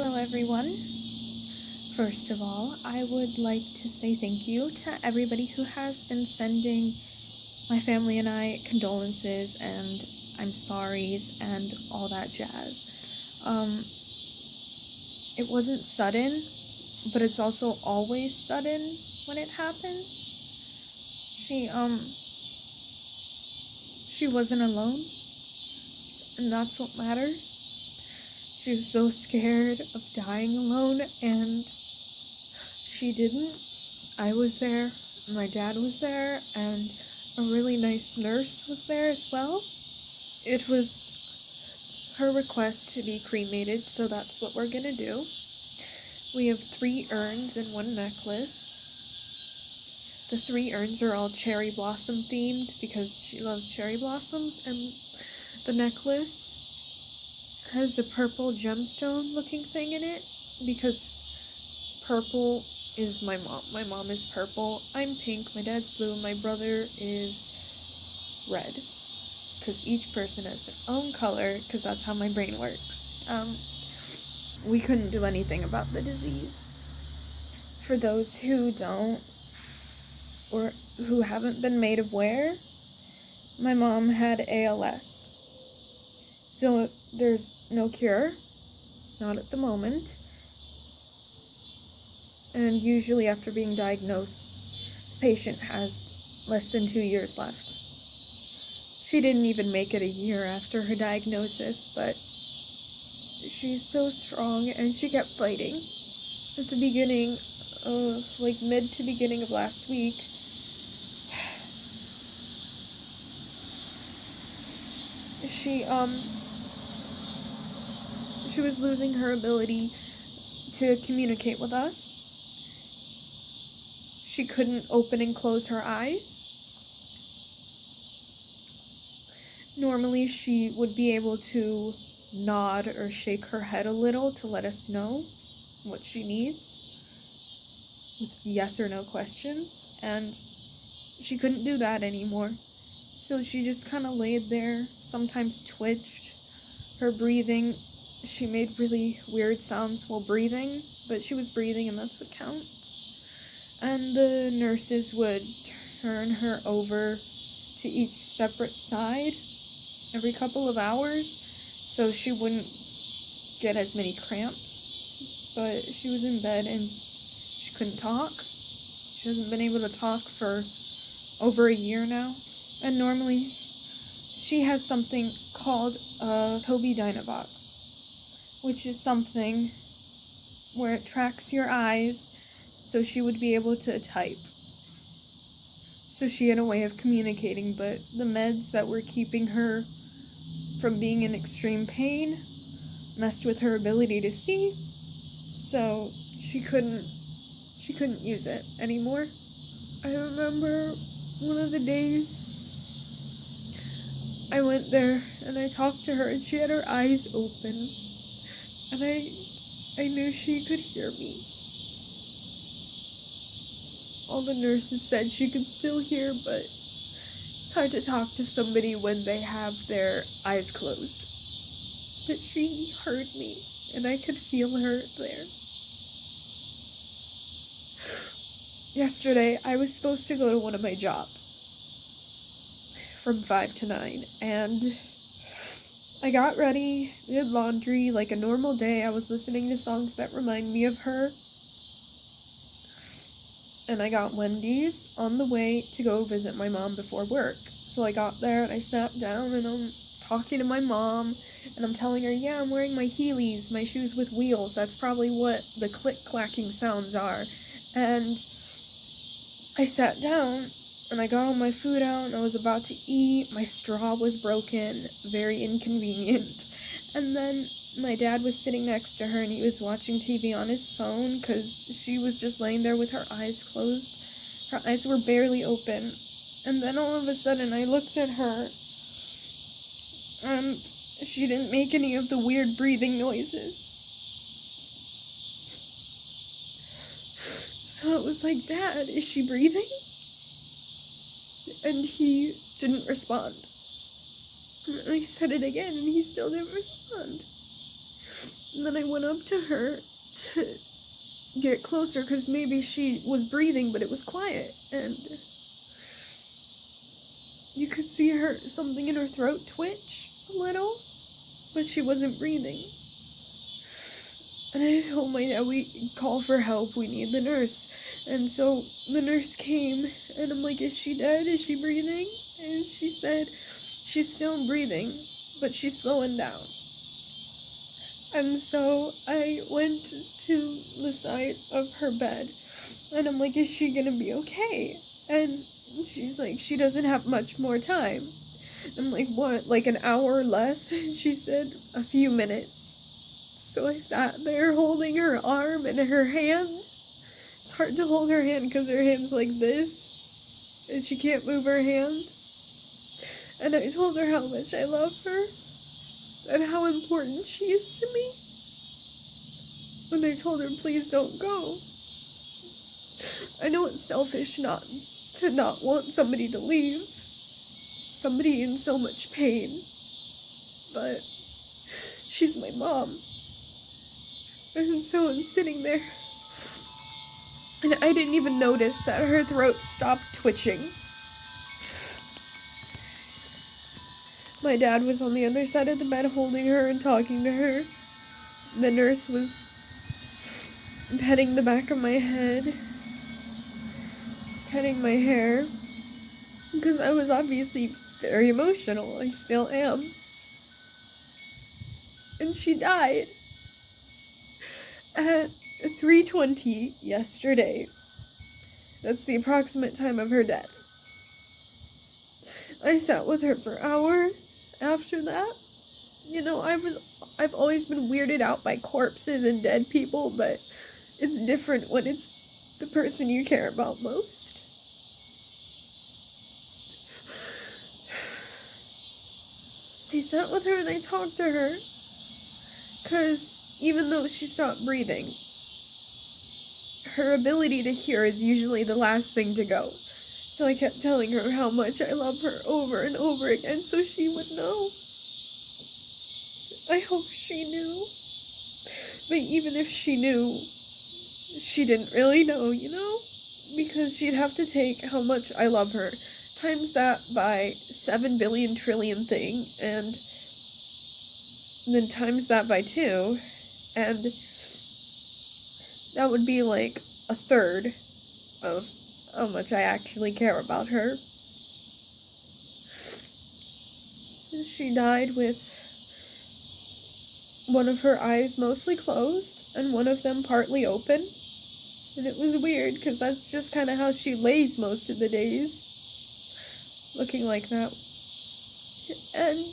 Hello everyone. First of all, I would like to say thank you to everybody who has been sending my family and I condolences and I'm sorries and all that jazz. It wasn't sudden, but it's also always sudden when it happens. She wasn't alone, and that's what matters. She was so scared of dying alone, and she didn't. I was there, my dad was there, and a really nice nurse was there as well. It was her request to be cremated, so that's what we're gonna do. We have 3 urns and 1 necklace. The 3 urns are all cherry blossom themed because she loves cherry blossoms, and the necklace has a purple gemstone looking thing in it because purple is my mom. My mom is purple. I'm pink. My dad's blue. My brother is red. Because each person has their own color, because that's how my brain works. We couldn't do anything about the disease. For those who don't, or who haven't been made aware, my mom had ALS. So there's no cure, not at the moment. And usually after being diagnosed, the patient has less than 2 years left. She didn't even make it a year after her diagnosis, but she's so strong and she kept fighting. At the beginning of, mid to beginning of last week, she was losing her ability to communicate with us. She couldn't open and close her eyes. Normally she would be able to nod or shake her head a little to let us know what she needs with yes or no questions, and she couldn't do that anymore. So she just kind of laid there, sometimes twitched. Her breathing, she made really weird sounds while breathing, but she was breathing and that's what counts. And the nurses would turn her over to each separate side every couple of hours so she wouldn't get as many cramps. But she was in bed and she couldn't talk. She hasn't been able to talk for over a year now. And normally she has something called a Tobii Dynavox, which is something where it tracks your eyes so she would be able to type. So she had a way of communicating, but the meds that were keeping her from being in extreme pain messed with her ability to see, so she couldn't use it anymore. I remember one of the days I went there and I talked to her and she had her eyes open, and I knew she could hear me. All the nurses said she could still hear, but it's hard to talk to somebody when they have their eyes closed. But she heard me, and I could feel her there. Yesterday, I was supposed to go to one of my jobs from 5 to 9, and I got ready, did laundry like a normal day. I was listening to songs that remind me of her. And I got Wendy's on the way to go visit my mom before work. So I got there and I sat down and I'm talking to my mom and I'm telling her, yeah, I'm wearing my Heelys, my shoes with wheels. That's probably what the click-clacking sounds are. And I sat down and I got all my food out and I was about to eat. My straw was broken, very inconvenient. And then my dad was sitting next to her and he was watching TV on his phone because she was just laying there with her eyes closed. Her eyes were barely open. And then all of a sudden I looked at her and she didn't make any of the weird breathing noises. So it was like, Dad, is she breathing? And he didn't respond. And I said it again and he still didn't respond. And then I went up to her to get closer because maybe she was breathing, but it was quiet. And you could see something in her throat twitch a little, but she wasn't breathing. And I told my dad, we call for help, we need the nurse. And so the nurse came, and I'm like, is she dead? Is she breathing? And she said, she's still breathing, but she's slowing down. And so I went to the side of her bed, and I'm like, is she gonna be okay? And she's like, she doesn't have much more time. I'm like, what, like an hour or less? And she said, a few minutes. So I sat there holding her arm and her hand. It's hard to hold her hand because her hand's like this, and she can't move her hand. And I told her how much I love her and how important she is to me. And I told her, please don't go. I know it's selfish not to not want somebody to leave, somebody in so much pain, but she's my mom. And so I'm sitting there, and I didn't even notice that her throat stopped twitching. My dad was on the other side of the bed holding her and talking to her. The nurse was petting the back of my head, petting my hair, because I was obviously very emotional. I still am. And she died at 3:20 yesterday. That's the approximate time of her death. I sat with her for hours after that. You know, I've always been weirded out by corpses and dead people, but it's different when it's the person you care about most. I sat with her and I talked to her, because even though she stopped breathing, her ability to hear is usually the last thing to go. So I kept telling her how much I love her over and over again so she would know. I hope she knew. But even if she knew, she didn't really know, you know? Because she'd have to take how much I love her, times that by 7 billion trillion thing, and then times that by 2, and that would be like a third of how much I actually care about her. She died with one of her eyes mostly closed and one of them partly open. And it was weird because that's just kind of how she lays most of the days, looking like that. And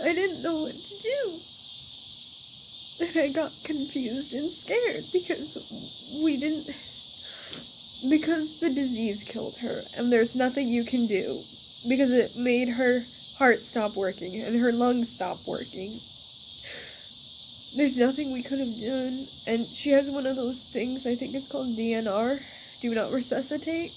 I didn't know what to do. And I got confused and scared because the disease killed her, and there's nothing you can do, because it made her heart stop working and her lungs stop working. There's nothing we could have done, and she has one of those things, I think it's called DNR, do not resuscitate,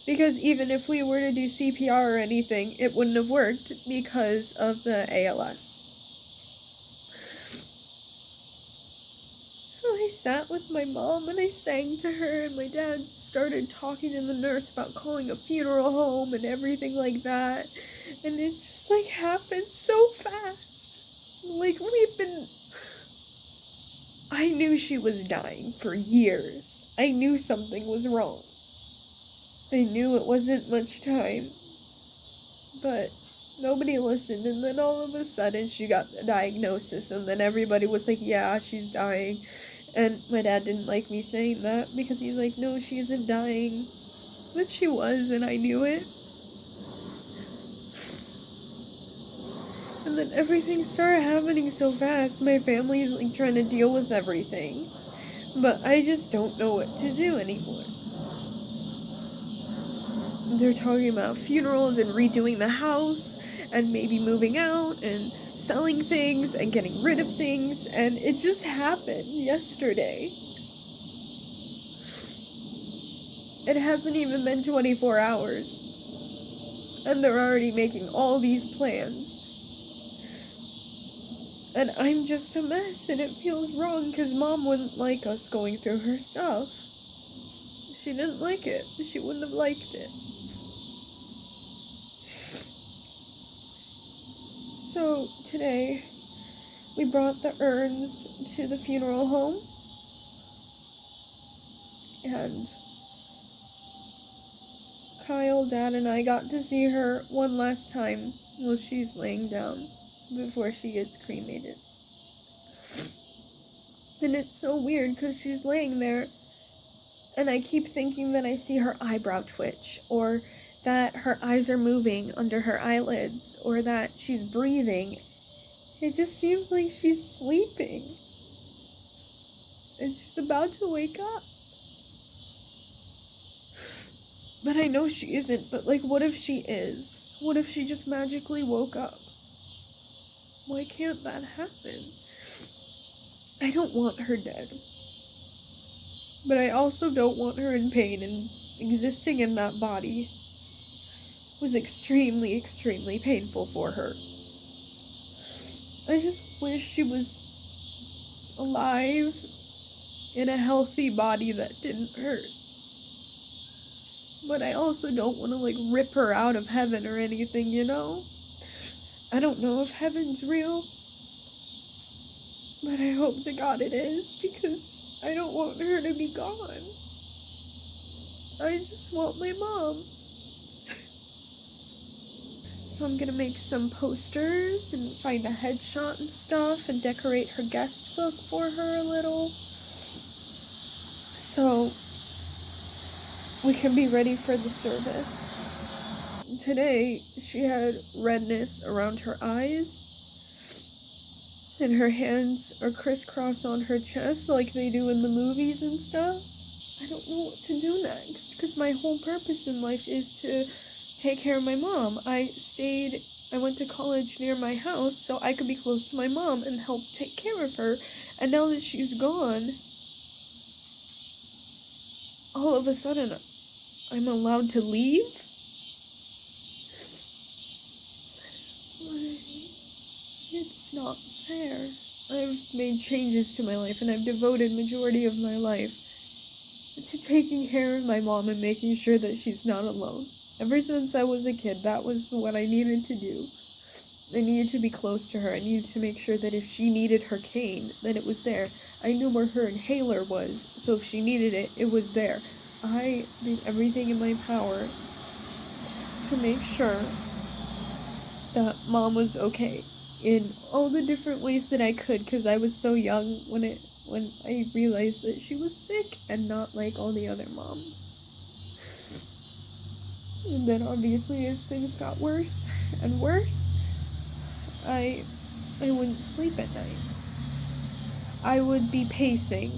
because even if we were to do CPR or anything, it wouldn't have worked because of the ALS. So I sat with my mom and I sang to her, and my dad started talking to the nurse about calling a funeral home and everything like that, and it just like happened so fast. Like I knew she was dying for years. I knew something was wrong. I knew it wasn't much time, but nobody listened, and then all of a sudden she got the diagnosis, and then everybody was like, yeah, she's dying. And my dad didn't like me saying that because he's like, no, she isn't dying. But she was, and I knew it. And then everything started happening so fast. My family's like trying to deal with everything. But I just don't know what to do anymore. They're talking about funerals and redoing the house and maybe moving out and selling things and getting rid of things, and it just happened yesterday. It hasn't even been 24 hours, and they're already making all these plans. And I'm just a mess, and it feels wrong because Mom wouldn't like us going through her stuff. She didn't like it. She wouldn't have liked it. So today, we brought the urns to the funeral home, and Kyle, Dad, and I got to see her one last time while she's laying down before she gets cremated. And it's so weird because she's laying there, and I keep thinking that I see her eyebrow twitch, or that her eyes are moving under her eyelids, or that she's breathing. It just seems like she's sleeping. And she's about to wake up. But I know she isn't, but like, what if she is? What if she just magically woke up? Why can't that happen? I don't want her dead. But I also don't want her in pain, and existing in that body was extremely, extremely painful for her. I just wish she was alive in a healthy body that didn't hurt. But I also don't want to, like, rip her out of heaven or anything, you know? I don't know if heaven's real, but I hope to God it is, because I don't want her to be gone. I just want my mom. So I'm gonna make some posters and find a headshot and stuff and decorate her guest book for her a little, so we can be ready for the service. Today, she had redness around her eyes, and her hands are crisscrossed on her chest like they do in the movies and stuff. I don't know what to do next, because my whole purpose in life is to take care of my mom. I went to college near my house so I could be close to my mom and help take care of her. And now that she's gone, all of a sudden, I'm allowed to leave? It's not fair. I've made changes to my life, and I've devoted majority of my life to taking care of my mom and making sure that she's not alone. Ever since I was a kid, that was what I needed to do. I needed to be close to her. I needed to make sure that if she needed her cane, that it was there. I knew where her inhaler was, so if she needed it, it was there. I did everything in my power to make sure that Mom was okay in all the different ways that I could, because I was so young when I realized that she was sick and not like all the other moms. And then obviously as things got worse and worse, I wouldn't sleep at night. I would be pacing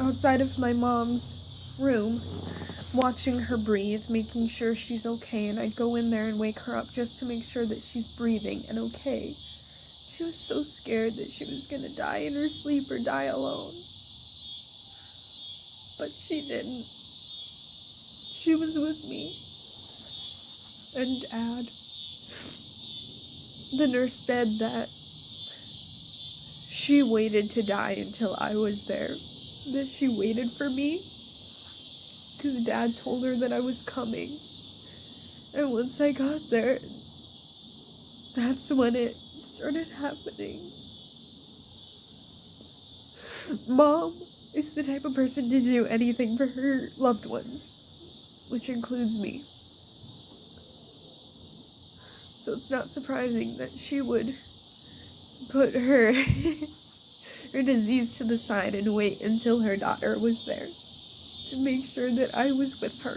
outside of my mom's room, watching her breathe, making sure she's okay, and I'd go in there and wake her up just to make sure that she's breathing and okay. She was so scared that she was gonna die in her sleep or die alone. But she didn't. She was with me. And Dad. The nurse said that she waited to die until I was there. That she waited for me because Dad told her that I was coming. And once I got there, that's when it started happening. Mom is the type of person to do anything for her loved ones, which includes me. So it's not surprising that she would put her her disease to the side and wait until her daughter was there to make sure that I was with her.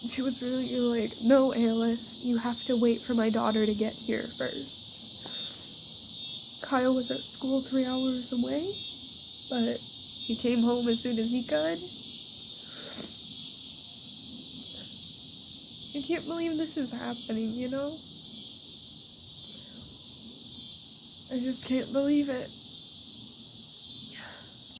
She was really like, no, Alice, you have to wait for my daughter to get here first. Kyle was at school 3 hours away, but he came home as soon as he could. I can't believe this is happening, you know? I just can't believe it.